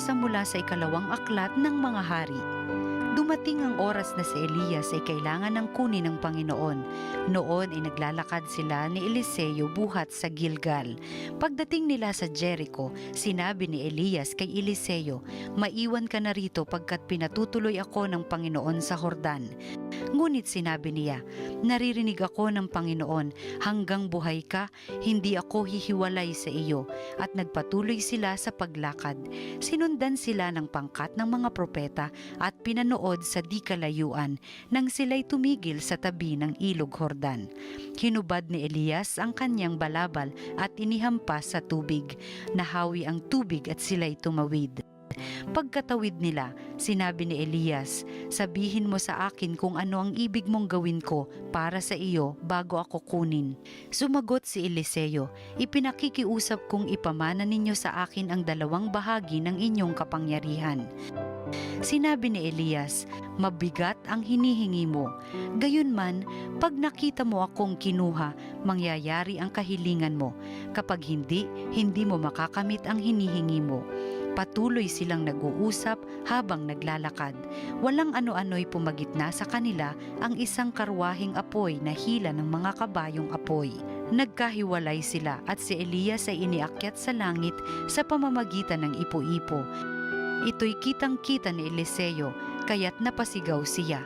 Binasa mula sa ikalawang aklat ng mga hari. Dumating ang oras na si Elias ay kailangan ng kunin ng Panginoon. Noon ay naglalakad sila ni Eliseo buhat sa Gilgal. Pagdating nila sa Jericho, sinabi ni Elias kay Eliseo, "Maiwan ka na rito pagkat pinatutuloy ako ng Panginoon sa Hordan." Ngunit sinabi niya, "Naririnig ako ng Panginoon, hanggang buhay ka, hindi ako hihiwalay sa iyo." At nagpatuloy sila sa paglakad. Sinundan sila ng pangkat ng mga propeta at pinanood sa di kalayuan nang sila'y tumigil sa tabi ng ilog Hordan. Hinubad ni Elias ang kanyang balabal at inihampas sa tubig. Nahawi ang tubig at sila'y tumawid. Pagkatawid nila, sinabi ni Elias, "Sabihin mo sa akin kung ano ang ibig mong gawin ko para sa iyo bago ako kunin." Sumagot si Eliseo, "Ipinakikiusap kong ipamana ninyo sa akin ang dalawang bahagi ng inyong kapangyarihan." Sinabi ni Elias, "Mabigat ang hinihingi mo. Gayunman, pag nakita mo akong kinuha, mangyayari ang kahilingan mo. Kapag hindi, hindi mo makakamit ang hinihingi mo." Patuloy silang nag-uusap habang naglalakad. Walang ano-ano'y pumagitna sa kanila ang isang karwaheng apoy na hila ng mga kabayong apoy. Nagkahiwalay sila at si Elias ay iniakyat sa langit sa pamamagitan ng ipo-ipo. Ito'y kitang-kita ni Eliseo, kaya't napasigaw siya,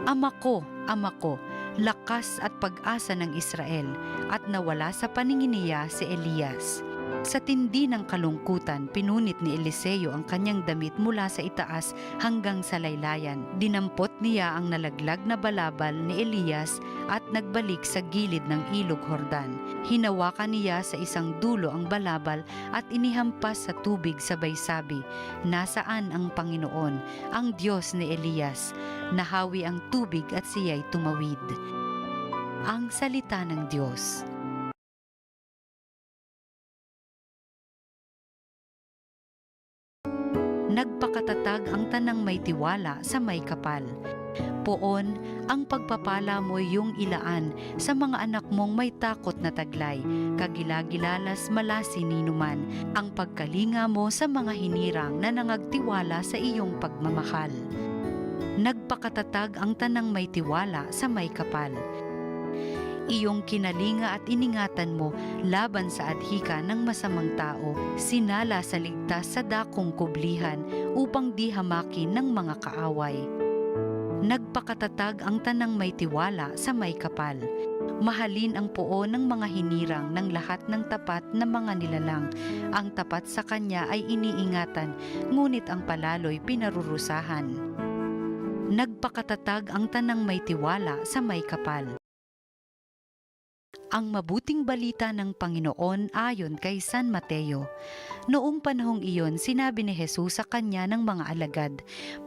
Ama ko, lakas at pag-asa ng Israel." At nawala sa paningin niya si Elias. Sa tindi ng kalungkutan, pinunit ni Eliseo ang kanyang damit mula sa itaas hanggang sa laylayan. Dinampot niya ang nalaglag na balabal ni Elias at nagbalik sa gilid ng ilog Hordan. Hinawakan niya sa isang dulo ang balabal at inihampas sa tubig sabay sabi, "Nasaan ang Panginoon, ang Diyos ni Elias?" Nahawi ang tubig at siya'y tumawid. Ang salita ng Diyos. Nagpakatatag ang tanang may tiwala sa may kapal. Poon, ang pagpapala mo yung ilaan sa mga anak mong may takot na taglay, kagilagilalas malasi ninuman, ang pagkalinga mo sa mga hinirang na nangagtiwala sa iyong pagmamahal. Nagpakatatag ang tanang may tiwala sa may kapal. Iyong kinalinga at iningatan mo laban sa adhika ng masamang tao, sinala sa ligtas sa dakong kublihan upang di hamakin ng mga kaaway. Nagpakatatag ang tanang may tiwala sa may kapal. Mahalin ang poon ng mga hinirang ng lahat ng tapat na mga nilalang. Ang tapat sa kanya ay iniingatan, ngunit ang palalo'y pinarurusahan. Nagpakatatag ang tanang may tiwala sa may kapal. Ang mabuting balita ng Panginoon ayon kay San Mateo. Noong panahong iyon, sinabi ni Jesus sa kanya ng mga alagad,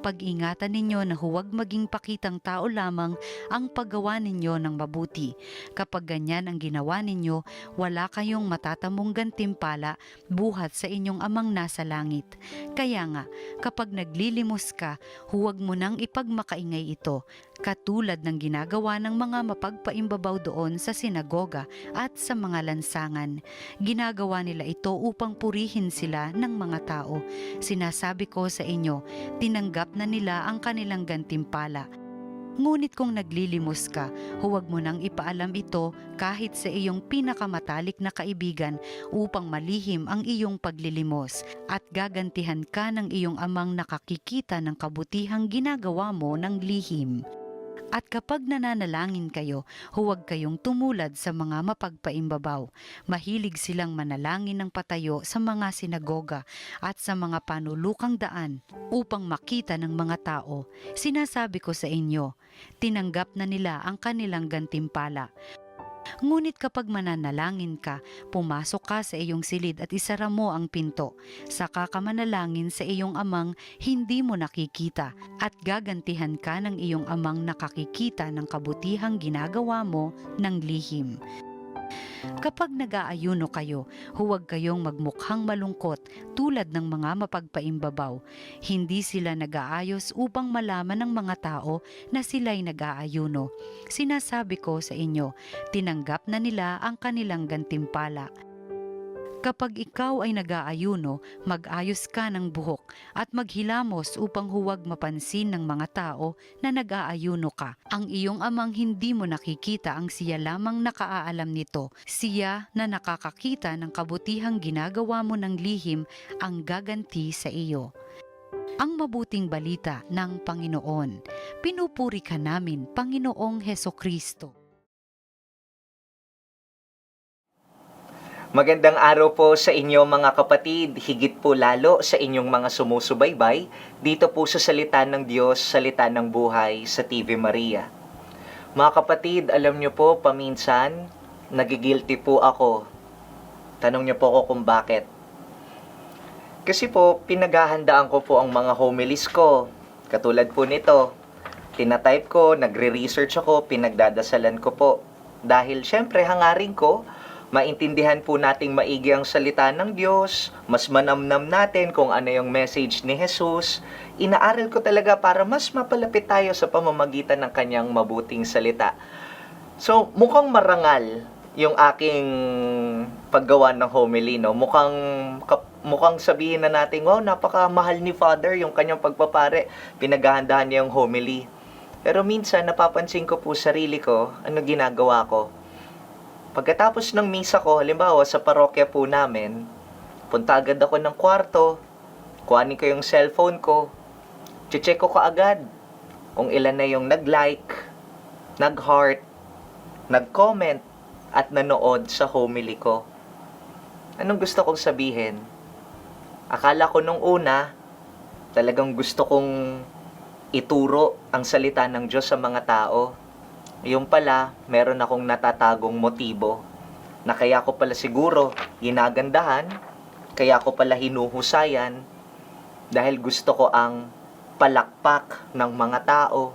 "Pag-ingatan ninyo na huwag maging pakitang tao lamang ang paggawa ninyo ng mabuti. Kapag ganyan ang ginawa ninyo, wala kayong matatamong gantimpala buhat sa inyong amang nasa langit. Kaya nga, kapag naglilimos ka, huwag mo nang ipagmakaingay ito, katulad ng ginagawa ng mga mapagpaimbabaw doon sa sinagoga at sa mga lansangan. Ginagawa nila ito upang purihin sila ng mga tao. Sinasabi ko sa inyo, tinanggap na nila ang kanilang gantimpala. Ngunit kung naglilimos ka, huwag mo nang ipaalam ito kahit sa iyong pinakamatalik na kaibigan upang malihim ang iyong paglilimos at gagantihan ka ng iyong amang nakakikita ng kabutihang ginagawa mo ng lihim. At kapag nananalangin kayo, huwag kayong tumulad sa mga mapagpaimbabaw. Mahilig silang manalangin ng patayo sa mga sinagoga at sa mga panulukang daan upang makita ng mga tao. Sinasabi ko sa inyo, tinanggap na nila ang kanilang gantimpala. Ngunit kapag mananalangin ka, pumasok ka sa iyong silid at isara mo ang pinto. Saka ka manalangin sa iyong amang hindi mo nakikita at gagantihan ka ng iyong amang nakakikita ng kabutihang ginagawa mo ng lihim. Kapag nag-aayuno kayo, huwag kayong magmukhang malungkot tulad ng mga mapagpaimbabaw. Hindi sila nag-aayos upang malaman ng mga tao na sila'y nag-aayuno. Sinasabi ko sa inyo, tinanggap na nila ang kanilang gantimpala. Kapag ikaw ay nag-aayuno, mag-ayos ka ng buhok at maghilamos upang huwag mapansin ng mga tao na nag-aayuno ka. Ang iyong amang hindi mo nakikita ang siya lamang nakaalam nito. Siya na nakakakita ng kabutihang ginagawa mo ng lihim ang gaganti sa iyo. Ang mabuting balita ng Panginoon. Pinupuri ka namin, Panginoong Hesukristo. Magandang araw po sa inyo mga kapatid, higit po lalo sa inyong mga sumusubaybay dito po sa Salita ng Diyos, Salita ng Buhay sa TV Maria. Mga kapatid, alam nyo po, paminsan, nagigilty po ako. Tanong nyo po ako kung bakit. Kasi po, pinaghahandaan ko po ang mga homilies ko. Katulad po nito, tinatype ko, nagre-research ako, pinagdadasalan ko po. Dahil syempre, hangarin ko, maintindihan po nating maigi ang salita ng Diyos, mas manamnam natin kung ano yung message ni Jesus. Inaaral ko talaga para mas mapalapit tayo sa pamamagitan ng kanyang mabuting salita. So, mukhang marangal yung aking paggawa ng homily, no? Mukhang sabihin na natin, wow, napakamahal ni Father yung kanyang pagpapare. Pinaghahandaan niya yung homily. Pero minsan, napapansin ko po sarili ko, ano ginagawa ko. Pagkatapos ng misa ko, halimbawa sa parokya po namin, punta agad ako ng kwarto, kuhanin ko yung cellphone ko, check ko kaagad kung ilan na yung nag-like, nag-heart, nag-comment, at nanood sa homily ko. Anong gusto kong sabihin? Akala ko nung una, talagang gusto kong ituro ang salita ng Diyos sa mga tao. Yung pala, meron akong natatagong motibo na kaya ko pala siguro ginagandahan, kaya ko pala hinuhusayan dahil gusto ko ang palakpak ng mga tao.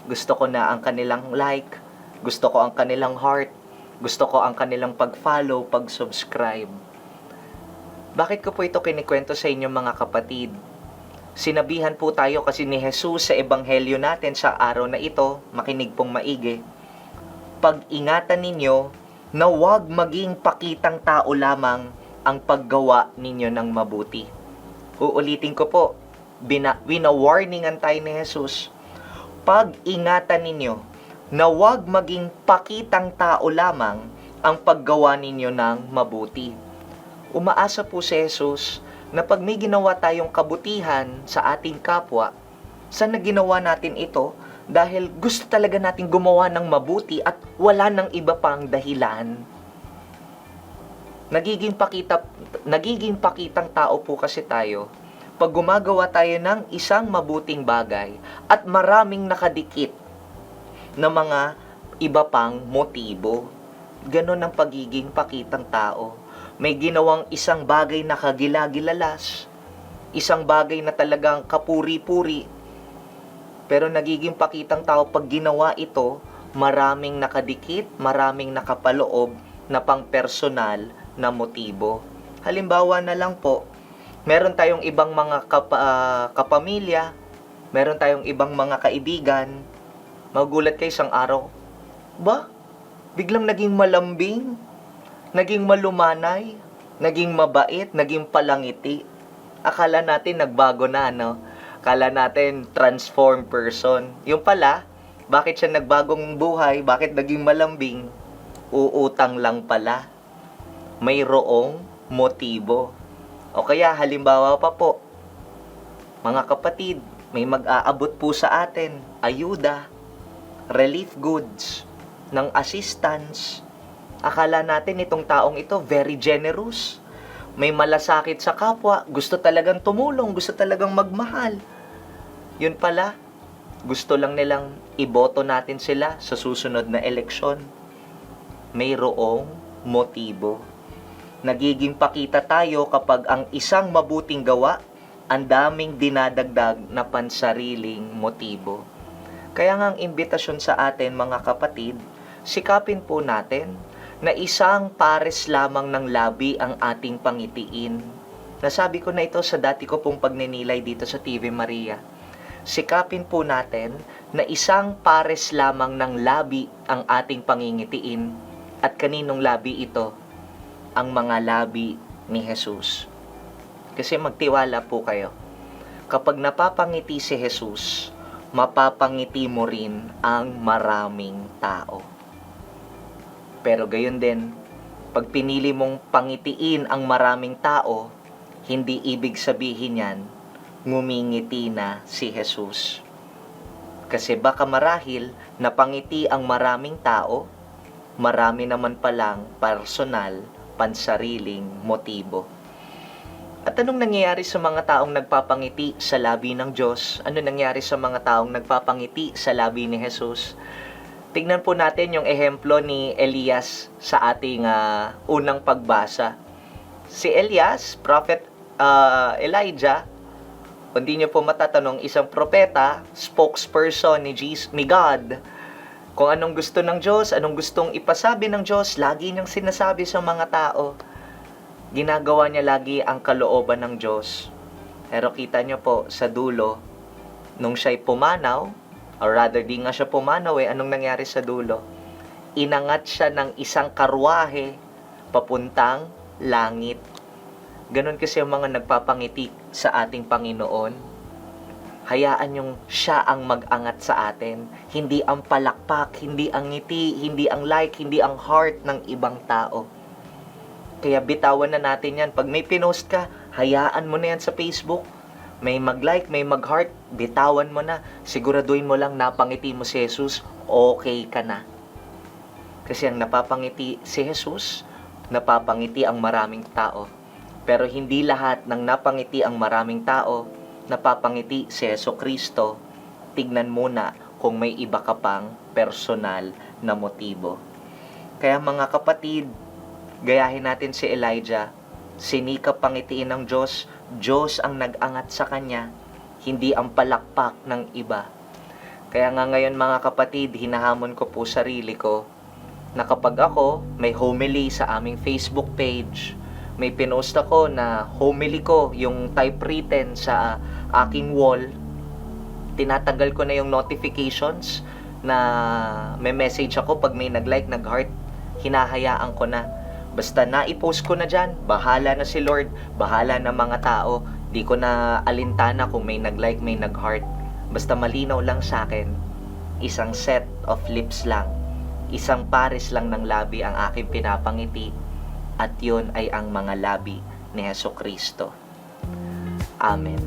Gusto ko na ang kanilang like, gusto ko ang kanilang heart, gusto ko ang kanilang pag-follow, pag-subscribe. Bakit ko po ito kinikwento sa inyo mga kapatid? Sinabihan po tayo kasi ni Jesus sa ebanghelyo natin sa araw na ito, makinig pong maigi. Pag-ingatan ninyo na huwag maging pakitang tao lamang ang paggawa ninyo ng mabuti. Uulitin ko po, wina-warningan tayo ni Jesus. Pag-ingatan ninyo na huwag maging pakitang tao lamang ang paggawa ninyo ng mabuti. Umaasa po si Jesus na pag may ginawa tayong kabutihan sa ating kapwa, sana ginawa natin ito dahil gusto talaga natin gumawa ng mabuti at wala nang iba pang dahilan. Nagiging pakitang tao po kasi tayo pag gumagawa tayo ng isang mabuting bagay at maraming nakadikit na mga iba pang motibo. Ganon ang pagiging pakitang tao. May ginawang isang bagay na kagila-gilalas, isang bagay na talagang kapuri-puri, pero nagiging pakitang tao pag ginawa ito, maraming nakadikit, maraming nakapaloob na pang-personal na motibo. Halimbawa na lang po, meron tayong ibang mga kapamilya, meron tayong ibang mga kaibigan, magugulat kayo isang araw, ba? Biglang naging malambing, naging malumanay, naging mabait, naging palangiti. Akala natin nagbago na, no? Akala natin transformed person. Yung pala, bakit siya nagbagong buhay? Bakit naging malambing? Uutang lang pala. Mayroong motibo. O kaya, halimbawa pa po, mga kapatid, may mag-aabot po sa atin, ayuda, relief goods, ng assistance. Akala natin itong taong ito very generous. May malasakit sa kapwa, gusto talagang tumulong, gusto talagang magmahal. Yun pala, gusto lang nilang iboto natin sila sa susunod na eleksyon. Mayroong motibo. Nagiging pakita tayo kapag ang isang mabuting gawa, ang daming dinadagdag na pansariling motibo. Kaya nga ang imbitasyon sa atin mga kapatid, sikapin po natin na isang pares lamang ng labi ang ating pangitiin. Nasabi ko na ito sa dati ko pong pagninilay dito sa TV Maria. Sikapin po natin na isang pares lamang ng labi ang ating pangingitiin. At kaninong labi ito? Ang mga labi ni Jesus. Kasi magtiwala po kayo. Kapag napapangiti si Jesus, mapapangiti mo rin ang maraming tao. Pero gayon din, pag pinili mong pangitiin ang maraming tao, hindi ibig sabihin yan, ngumingiti na si Jesus. Kasi baka marahil napangiti ang maraming tao, marami naman palang personal, pansariling motibo. At anong nangyayari sa mga taong nagpapangiti sa labi ng Diyos? Ano nangyayari sa mga taong nagpapangiti sa labi ni Jesus? Tignan po natin yung ehemplo ni Elias sa ating unang pagbasa. Si Elias, Prophet Elijah, kung di niyo po matatanong, isang propeta, spokesperson ni God. Kung anong gusto ng Diyos, anong gustong ipasabi ng Diyos, lagi niyang sinasabi sa mga tao. Ginagawa niya lagi ang kalooban ng Diyos. Pero kita niyo po, sa dulo, nung siya'y pumanaw, or rather, di nga siya pumanaw anong nangyari sa dulo? Inangat siya ng isang karwahe papuntang langit. Ganon kasi ang mga nagpapangiti sa ating Panginoon. Hayaan yung siya ang mag-angat sa atin. Hindi ang palakpak, hindi ang ngiti, hindi ang like, hindi ang heart ng ibang tao. Kaya bitawan na natin yan. Pag may pinost ka, hayaan mo na yan sa Facebook. May mag-like, may mag-heart, bitawan mo na. Siguraduhin mo lang napangiti mo si Jesus, okay ka na. Kasi ang napapangiti si Jesus, napapangiti ang maraming tao. Pero hindi lahat ng napangiti ang maraming tao, napapangiti si Jesucristo. Tignan muna kung may iba ka pang personal na motibo. Kaya mga kapatid, gayahin natin si Elijah. Sinikap pangitiin ng Diyos. Diyos ang nag-angat sa kanya, hindi ang palakpak ng iba. Kaya nga ngayon mga kapatid, hinahamon ko po sarili ko na kapag ako may homily sa aming Facebook page, may pinost ako na homily ko, yung typewritten sa aking wall, tinatanggal ko na yung notifications na may message ako pag may nag-like, nag-heart, hinahayaan ko na. Basta na-post ko na dyan, bahala na si Lord, bahala na mga tao, di ko na alintana kung may nag-like, may nag-heart. Basta malinaw lang sa akin, isang set of lips lang, isang pares lang ng labi ang aking pinapangiti, at yun ay ang mga labi ni Jesucristo. Amen.